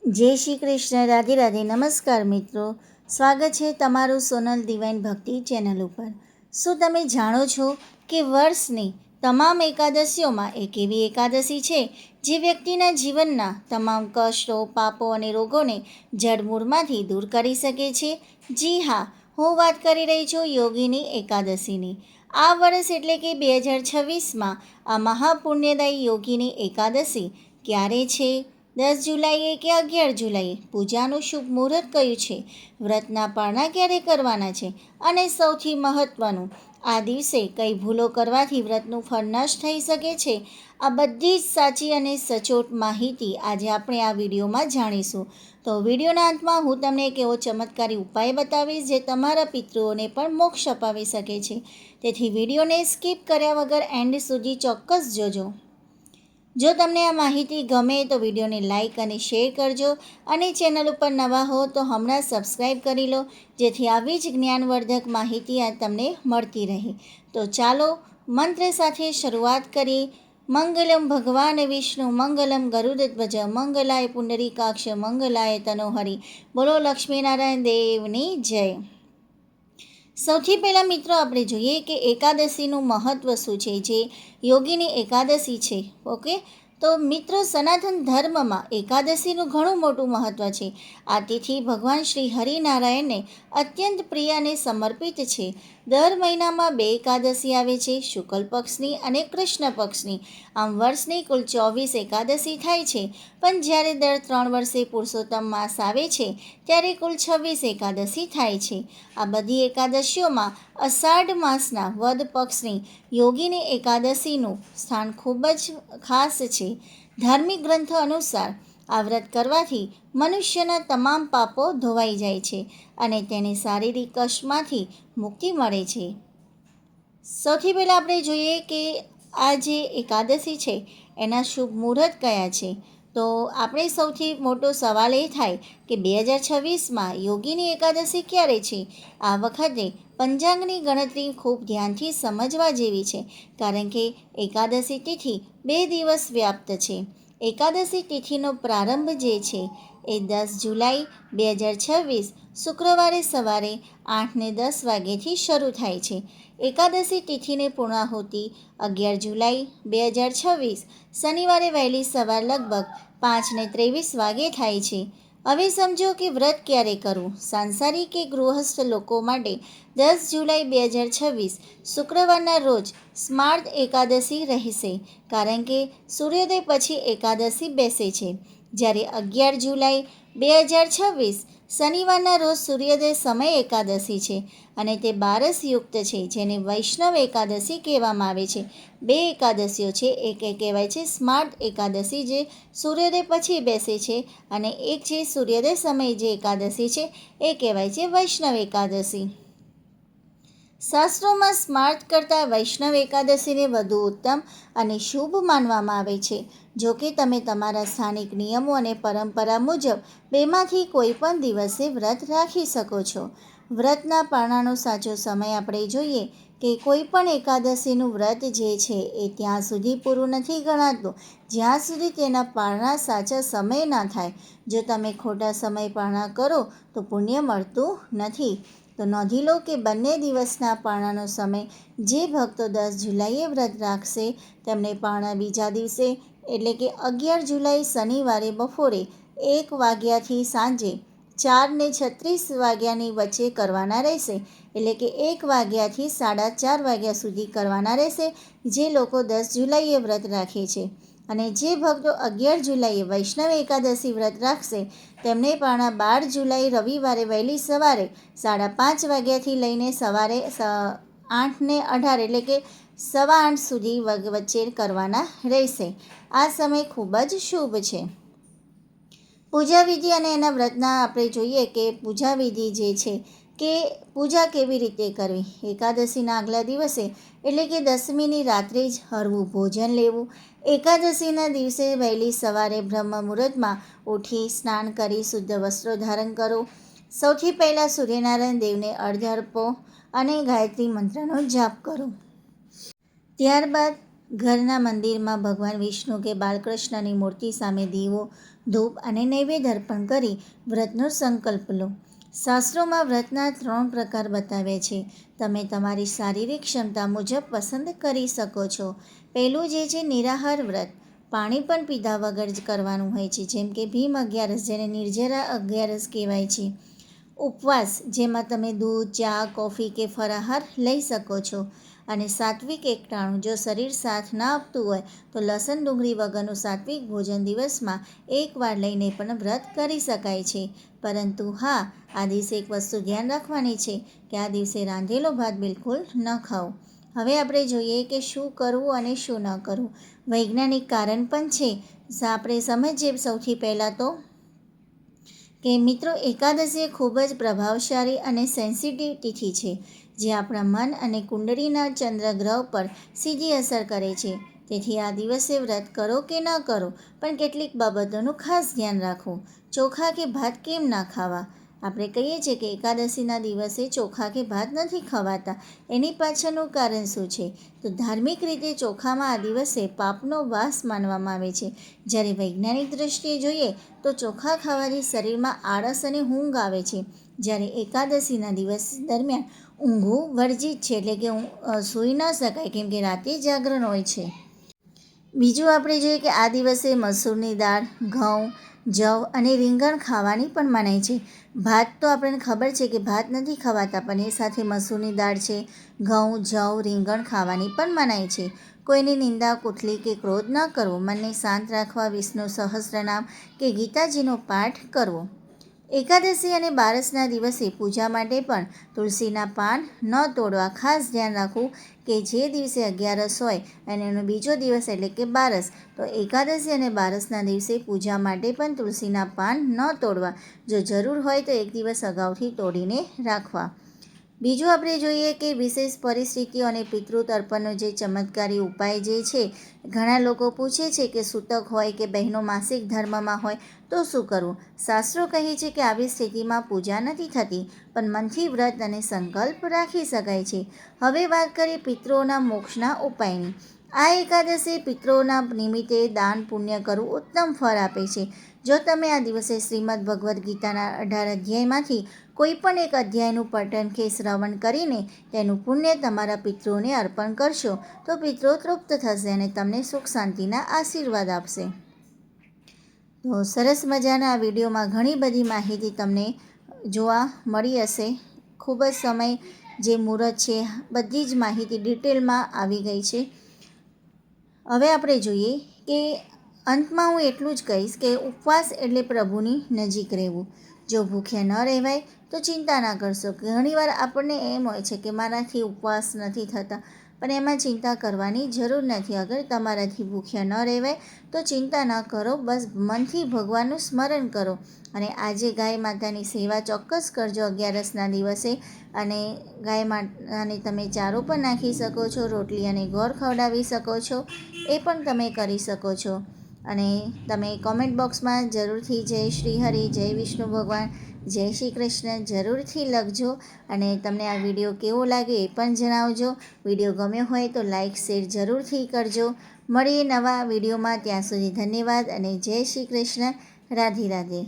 જય શ્રી કૃષ્ણ, રાધે રાધે. નમસ્કાર મિત્રો, સ્વાગત છે તમારું સોનલ ડિવાઇન ભક્તિ ચેનલ ઉપર. શું તમે જાણો છો કે વર્ષની તમામ એકાદશીઓમાં એક એવી એકાદશી છે જે વ્યક્તિના જીવનના તમામ કષ્ટો, પાપો અને રોગોને જડમૂળમાંથી દૂર કરી શકે છે? જી હા, હું વાત કરી રહી છું યોગીની એકાદશીની. આ વર્ષ એટલે કે 2026માં આ મહાપુણ્યદાયી યોગીની એકાદશી ક્યારે છે? 10 જુલાઈએ કે 11 જુલાઈએ? પૂજાનું શુભ મુહૂર્ત કયું છે? વ્રતના પારણા ક્યારે કરવાના છે? અને સૌથી મહત્ત્વનું, આ દિવસે કઈ ભૂલો કરવાથી વ્રતનું ફળ નષ્ટ થઈ શકે છે? આ બધી જ સાચી અને સચોટ માહિતી આજે આપણે આ વિડીયોમાં જાણીશું. તો વિડીયોના અંતમાં હું તમને એક એવો ચમત્કારી ઉપાય બતાવીશ જે તમારા પિતૃઓને પણ મોક્ષ અપાવી શકે છે. તેથી વિડીયોને સ્કીપ કર્યા વગર એન્ડ સુધી ચોક્કસ જોજો. જો તમને આ માહિતી ગમે તો વિડીયોને લાઇક અને શેર કરજો, અને ચેનલ ઉપર નવા હો તો હમણાં સબસ્ક્રાઈબ કરી લો, જેથી આવી જ જ્ઞાનવર્ધક માહિતી આ તમને મળતી રહે. તો ચાલો મંત્ર સાથે શરૂઆત કરીએ. મંગલમ ભગવાન વિષ્ણુ મંગલમ ગરુડધ્વજ મંગલાય પુંડરીકાક્ષ મંગલાય તનોહરી. બોલો લક્ષ્મીનારાયણ દેવની જય. સૌથી પહેલાં મિત્રો આપણે જોઈએ કે એકાદશીનું મહત્ત્વ શું છે, જે યોગીની એકાદશી છે. ઓકે, તો મિત્રો સનાતન ધર્મમાં એકાદશીનું ઘણું મોટું મહત્ત્વ છે. આ તિથિ ભગવાન શ્રી હરિનારાયણને અત્યંત પ્રિય અને સમર્પિત છે. દર મહિનામાં 2 એકાદશી આવે છે, શુક્લ પક્ષની અને કૃષ્ણ પક્ષની. આમ વર્ષની કુલ 24 એકાદશી થાય છે, પણ જ્યારે દર 3 વર્ષે પુરુષોત્તમ માસ આવે છે ત્યારે કુલ 26 એકાદશી થાય છે. આ બધી એકાદશીઓમાં અષાઢ માસના વદ પક્ષની યોગીની એકાદશીનું સ્થાન ખૂબ જ ખાસ છે. ધાર્મિક ગ્રંથો અનુસાર આ વ્રત કરવાથી મનુષ્યના તમામ પાપો ધોવાઈ જાય છે અને તેને શારીરિક કષ્ટમાંથી મુક્તિ મળે છે. સૌથી પહેલાં આપણે જોઈએ કે આ જે એકાદશી છે એના શુભ મુહૂર્ત કયા છે. તો આપણે સૌથી મોટો સવાલ એ થાય કે 2026માં યોગીની એકાદશી ક્યારે છે? આ વખતે પંચાંગની ગણતરી ખૂબ ધ્યાનથી સમજવા જેવી છે, કારણ કે એકાદશી તિથિ 2 દિવસ વ્યાપ્ત છે. એકાદશી તિથિનો પ્રારંભ જે છે એ 10 જુલાઈ 2026 શુક્રવારે સવારે 8:10 વાગ્યેથી શરૂ થાય છે. એકાદશી તિથિને પૂર્ણાહુતિ 11 જુલાઈ 2026 શનિવારે વહેલી સવાર લગભગ 5:23 વાગે થાય છે. હવે સમજો કે વ્રત ક્યારે કરવું. સાંસારિક કે ગૃહસ્થ લોકો માટે 10 જુલાઈ 2026 શુક્રવારના રોજ સ્માર્ત એકાદશી રહેશે, કારણ કે સૂર્યોદય પછી એકાદશી બેસે છે. જ્યારે 11 જુલાઈ 2026 શનિવારના રોજ સૂર્યોદય સમય એકાદશી છે અને તે બારસ યુક્ત છે, જેને વૈષ્ણવ એકાદશી કહેવામાં આવે છે. 2 એકાદશીઓ છે, એક કહેવાય છે સ્માર્ત એકાદશી જે સૂર્યોદય પછી બેસે છે, અને એક છે સૂર્યોદય સમયે જે એકાદશી છે એ કહેવાય છે વૈષ્ણવ એકાદશી. શાસ્ત્રોમાં સ્માર્ત કરતાં વૈષ્ણવ એકાદશીને વધુ ઉત્તમ અને શુભ માનવામાં આવે છે. જો કે તમે તમારા સ્થાનિક નિયમો અને પરંપરા મુજબ બેમાંથી કોઈ પણ દિવસે વ્રત રાખી શકો છો. વ્રતના પારણાનો સાચો સમય આપણે જોઈએ કે કોઈ પણ એકાદશીનું વ્રત જે છે એ ત્યાં સુધી પૂરું નથી ગણાતું જ્યાં સુધી તેના પારણા સાચા સમય ના થાય. જો તમે ખોટા સમય પારણા કરો તો પુણ્ય મળતું નથી. તો નોંધી લો કે બંને દિવસના પારણાનો સમય જે ભક્તો 10 જુલાઈએ વ્રત રાખશે તેમને પારણા બીજા દિવસે એટલે કે 11 જુલાઈ શનિવારે બપોરે 1 વાગ્યાથી સાંજે 4:36 વાગ્યાની વચ્ચે કરવાના રહેશે. એટલે કે 1 વાગ્યાથી 4:30 વાગ્યા સુધી કરવાના રહેશે જે લોકો 10 જુલાઈએ વ્રત રાખે છે. અને જે ભક્તો 11 જુલાઈએ વૈષ્ણવ એકાદશી વ્રત રાખશે તેમને પારણા 12 જુલાઈ રવિવારે વહેલી સવારે 5:30 વાગ્યાથી લઈને સવારે 8:18 એટલે કે 8:15 સુધી વચ્ચે કરવાના રહેશે. આ સમય ખૂબ જ શુભ છે. પૂજા વિધિ અને એના વ્રતના આપણે જોઈએ કે પૂજા વિધિ જે છે કે પૂજા કેવી રીતે કરવી. એકાદશીના આગલા દિવસે એટલે કે 10મીની રાત્રે જ હળવું ભોજન લેવું. એકાદશીના દિવસે વહેલી સવારે બ્રહ્મ મુહૂર્તમાં ઉઠી સ્નાન કરી શુદ્ધ વસ્ત્રો ધારણ કરો. સૌથી પહેલાં સૂર્યનારાયણ દેવને અર્ઘ્ય અર્પો અને ગાયત્રી મંત્રનો જાપ કરો. ત્યારબાદ ઘરના મંદિરમાં ભગવાન વિષ્ણુ કે બાલકૃષ્ણની મૂર્તિ સામે દીવો ધૂપ અને નૈવેદ્ય અર્પણ કરી વ્રતનો સંકલ્પ લો. શાસ્ત્રોમાં વ્રતના 3 પ્રકાર બતાવ્યા છે. તમે તમારી શારીરિક ક્ષમતા મુજબ પસંદ કરી શકો છો. પહેલું જે છે નિરાહાર વ્રત. પાણી પણ પીધા વગર જ કરવાનું હોય છે, જેમ કે ભીમ 11, જેને નિર્જરા 11 કહેવાય છે. ઉપવાસ, જેમાં તમે દૂધ, ચા, કોફી કે ફરાહાર લઈ શકો છો. અને સાત્વિક એકટાણું, જો શરીર સાથ ના આપતું હોય તો લસણ ડુંગળી વગરનું સાત્વિક ભોજન દિવસમાં એકવાર લઈને પણ વ્રત કરી શકાય છે. પરંતુ હા, આ દિવસે એક વસ્તુ ધ્યાન રાખવાની છે કે આ દિવસે રાંધેલો ભાત બિલકુલ ન ખાઓ. હવે આપણે જોઈએ કે શું કરવું અને શું ન કરવું. વૈજ્ઞાનિક કારણ પણ છે. આપણે સમજીએ સૌથી પહેલાં તો કે મિત્રો, એકાદશી એ ખૂબ જ પ્રભાવશાળી અને સેન્સિટિવ તિથિ છે, જે આપણા મન અને કુંડળીના ચંદ્ર ગ્રહ પર સીધી અસર કરે છે. તેથી આ દિવસે વ્રત કરો કે ન કરો, પણ કેટલીક બાબતોનું ખાસ ધ્યાન રાખવું. ચોખા કે ભાત કેમ ના ખાવા? આપણે કહીએ છીએ કે એકાદશીના દિવસે ચોખા કે ભાત નથી ખવાતા. એની પાછળનું કારણ શું છે? તો ધાર્મિક રીતે ચોખામાં આ દિવસે પાપનો વાસ માનવામાં આવે છે. જ્યારે વૈજ્ઞાનિક દ્રષ્ટિએ જોઈએ તો ચોખા ખાવાથી શરીરમાં આળસ અને ઊંઘ આવે છે. જ્યારે એકાદશીના દિવસ દરમિયાન ઊંઘવું વર્જિત છે, એટલે કે સૂઈ ન શકાય, કેમ કે રાતે જાગરણ હોય છે. બીજું આપણે જોઈએ કે આ દિવસે મસૂરની દાળ, ઘઉં, જવ અને રીંગણ ખાવાની પણ મનાય છે. ભાત તો આપણને ખબર છે કે ભાત નથી ખવાતા, પણ એ સાથે મસૂરની દાળ છે, ઘઉં, જવ, રીંગણ ખાવાની પણ મનાય છે. કોઈની નિંદા, કુથલી કે ક્રોધ ન કરવો. મનને શાંત રાખવા વિષ્ણુ સહસ્ત્રનામ કે ગીતાજીનો પાઠ કરવો. એકાદશી અને બારસના દિવસે પૂજા માટે પણ તુલસીના પાન ન તોડવા. ખાસ ધ્યાન રાખવું કે જે દિવસે 11 હોય અને એનો બીજો દિવસ એટલે કે બારસ, તો એકાદશી અને બારસના દિવસે પૂજા માટે પણ તુલસીના પાન ન તોડવા. જો જરૂર હોય તો એક દિવસ અગાઉથી તોડીને રાખવા. બીજું આપણે જોઈએ કે વિશેષ પરિસ્થિતિઓ અને પિતૃ તર્પણનો જે ચમત્કારી ઉપાય જે છે. ઘણા લોકો પૂછે છે કે સૂતક હોય કે બહેનો માસિક ધર્મમાં હોય તો શું કરવું? શાસ્ત્રો કહે છે કે આવી સ્થિતિમાં પૂજા નથી થતી, પણ મનથી વ્રત અને સંકલ્પ રાખી શકાય છે. હવે વાત કરીએ પિતૃઓના મોક્ષના ઉપાયની. આ એકાદશી પિતૃઓના નિમિત્તે દાન પુણ્ય કરવું ઉત્તમ ફળ આપે છે. જો તમે આ દિવસે શ્રીમદ્ ભગવદ્ ગીતાના 18 અધ્યાયમાંથી કોઈ પણ એક અધ્યાયનું પઠન કે શ્રવણ કરીને તેનું પુણ્ય તમારા પિતૃઓને અર્પણ કરશો તો પિતૃઓ તૃપ્ત થશે અને તમને સુખ શાંતિના આશીર્વાદ આપશે. તો સરસ મજાના આ વિડીયોમાં ઘણી બધી માહિતી તમને જોવા મળી હશે. ખૂબ જ સમય જે મુહૂર્ત છે, બધી જ માહિતી ડિટેલમાં આવી ગઈ છે. હવે આપણે જોઈએ કે અંતમાં હું એટલું જ કહીશ કે ઉપવાસ એટલે પ્રભુની નજીક રહેવું. જો ભૂખ્યા ન રહેવાય તો ચિંતા ના કરશો. ઘણીવાર આપણને એમ હોય છે કે મારાથી ઉપવાસ નથી થતા, પણ એમાં ચિંતા કરવાની જરૂર નથી. અગર તમારાથી ભૂખ્યા ન રહેવાય તો ચિંતા ન કરો, બસ મનથી ભગવાનનું સ્મરણ કરો. અને આજે ગાય માતાની સેવા ચોક્કસ કરજો 11ના દિવસે. અને ગાય માતાને તમે ચારો પણ નાખી શકો છો, રોટલી અને ગોળ ખવડાવી શકો છો, એ પણ તમે કરી શકો છો. અને તમે કોમેન્ટ બોક્સમાં જરૂરથી જય શ્રી હરિ, જય વિષ્ણુ ભગવાન, જય શ્રી કૃષ્ણ જરૂરથી લખજો. અને તમને આ વિડીયો કેવો લાગે એ પણ જણાવજો. વિડીયો ગમ્યો હોય તો લાઈક શેર જરૂરથી કરજો. મળીએ નવા વિડીયોમાં. ત્યાં સુધી ધન્યવાદ અને જય શ્રી કૃષ્ણ. રાધે રાધે.